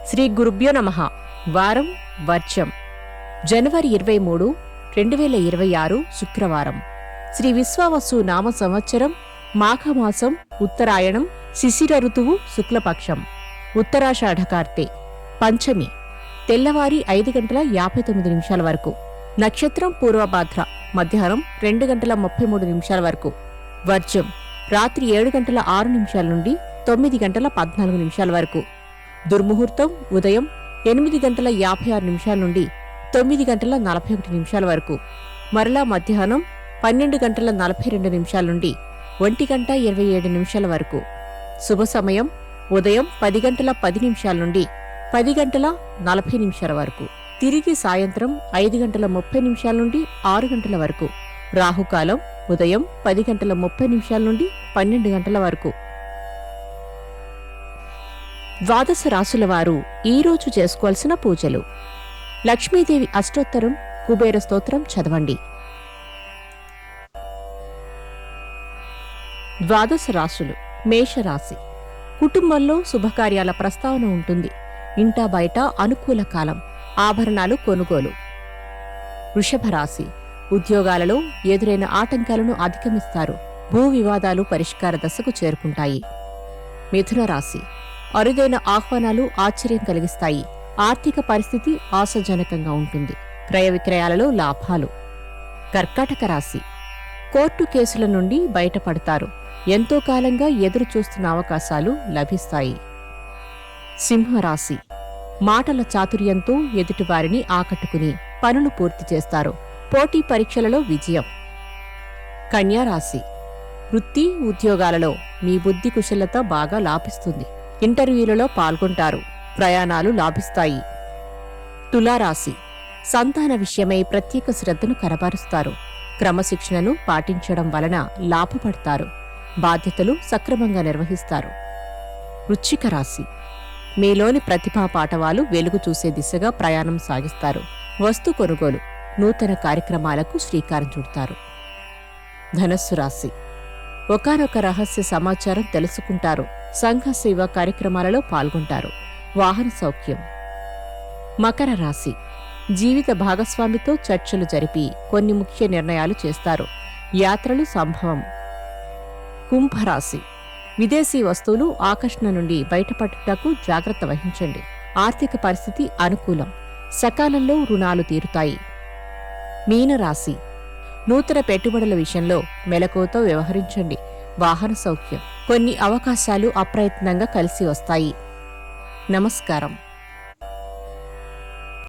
శ్రీ గురుభ్యో నమః. వారం వర్జం. జనవరి 23, 2026 శుక్రవారం. శ్రీ విశ్వావసు నామ సంవత్సరం మాఘమాసం ఉత్తరాయణం శిశిర ఋతువు శుక్లపక్షం ఉత్తరాషాఢకార్తె పంచమి తెల్లవారి 5:59 వరకు. నక్షత్రం పూర్వభాద్ర మధ్యాహ్నం 2:33 వరకు. వర్జం రాత్రి 7:06 నుండి 9:14 వరకు. దుర్ముహూర్తం ఉదయం 8:56 నుండి 9:41 వరకు. మరలా మధ్యాహ్నం 12:42 నుండి 1:27 వరకు. శుభ సమయం ఉదయం 10:10 నుండి 10:40 వరకు. తిరిగి సాయంత్రం 5:30 నుండి 6 వరకు. రాహుకాలం ఉదయం 10:30 నుండి 12 వరకు. ద్వాదశ రాశుల వారు ఈరోజు చేసుకోవాల్సిన పూజలు: లక్ష్మీదేవి అష్టోత్తరం, కుబేర స్తోత్రం చదవండి. ద్వాదశ రాశులు. మేషరాశి. కుటుంబంలో శుభకార్యాల ప్రస్తావన ఉంటుంది. ఇంటా బయట అనుకూల కాలం. ఆభరణాలు కొనుగోలు. వృషభ రాశి. ఉద్యోగాలలో ఎదురైన ఆటంకాలను అధిగమిస్తారు. భూ వివాదాలు పరిష్కార దశకు చేరుకుంటాయి. మిథున రాశి. అరుదైన ఆహ్వానాలు ఆశ్చర్యం కలిగిస్తాయి. ఆర్థిక పరిస్థితి ఆశాజనకంగా ఉంటుంది. క్రయ విక్రయాలలో లాభాలు. కర్కాటక రాశి. కోర్టు కేసుల నుండి బయటపడతారు. ఎంతో కాలంగా ఎదురు చూస్తున్న అవకాశాలు లభిస్తాయి. సింహరాశి. మాటల చాతుర్యంతో ఎదుటివారిని ఆకట్టుకుని పనులు పూర్తి చేస్తారు. పోటీ పరీక్షలలో విజయం. కన్యారాశి. వృత్తి ఉద్యోగాలలో మీ బుద్ధి కుశలత బాగా లాభిస్తుంది. ఇంటర్వ్యూలలో పాల్గొంటారు. ప్రయాణాలు లాభిస్తాయి. తులారాశి. సంతాన విషయమై ప్రత్యేక శ్రద్ధను కనబరుస్తారు. క్రమశిక్షణను పాటించడం వలన లాభపడతారు. బాధ్యతలు సక్రమంగా నిర్వహిస్తారు. వృశ్చిక రాశి. మీలోని ప్రతిభా పాటవాలు వెలుగు చూసే దిశగా ప్రయాణం సాగిస్తారు. వస్తు కొనుగోలు. నూతన కార్యక్రమాలకు శ్రీకారం చుడతారు. ధనస్సు రాశి. ఒకానొక రహస్య సమాచారం తెలుసుకుంటారు. సంఘ సేవా కార్యక్రమాలలో పాల్గొంటారు. వాహన సౌఖ్యం. మకర రాశి. జీవిత భాగస్వామితో చర్చలు జరిపి కొన్ని ముఖ్య నిర్ణయాలు చేస్తారు. యాత్రలు సంభవం. కుంభరాశి. విదేశీ వస్తువులు ఆకర్షణ నుండి బయటపడుటకు జాగ్రత్త వహించండి. ఆర్థిక పరిస్థితి అనుకూలం. సకాలంలో రుణాలు తీరుతాయి. మీనరాశి. నూతన పెట్టుబడుల విషయంలో మెలకువతో వ్యవహరించండి. వాహన సౌఖ్యం. కొన్ని అవకాశాలు అప్రయత్నంగా కలిసి వస్తాయి. నమస్కారం.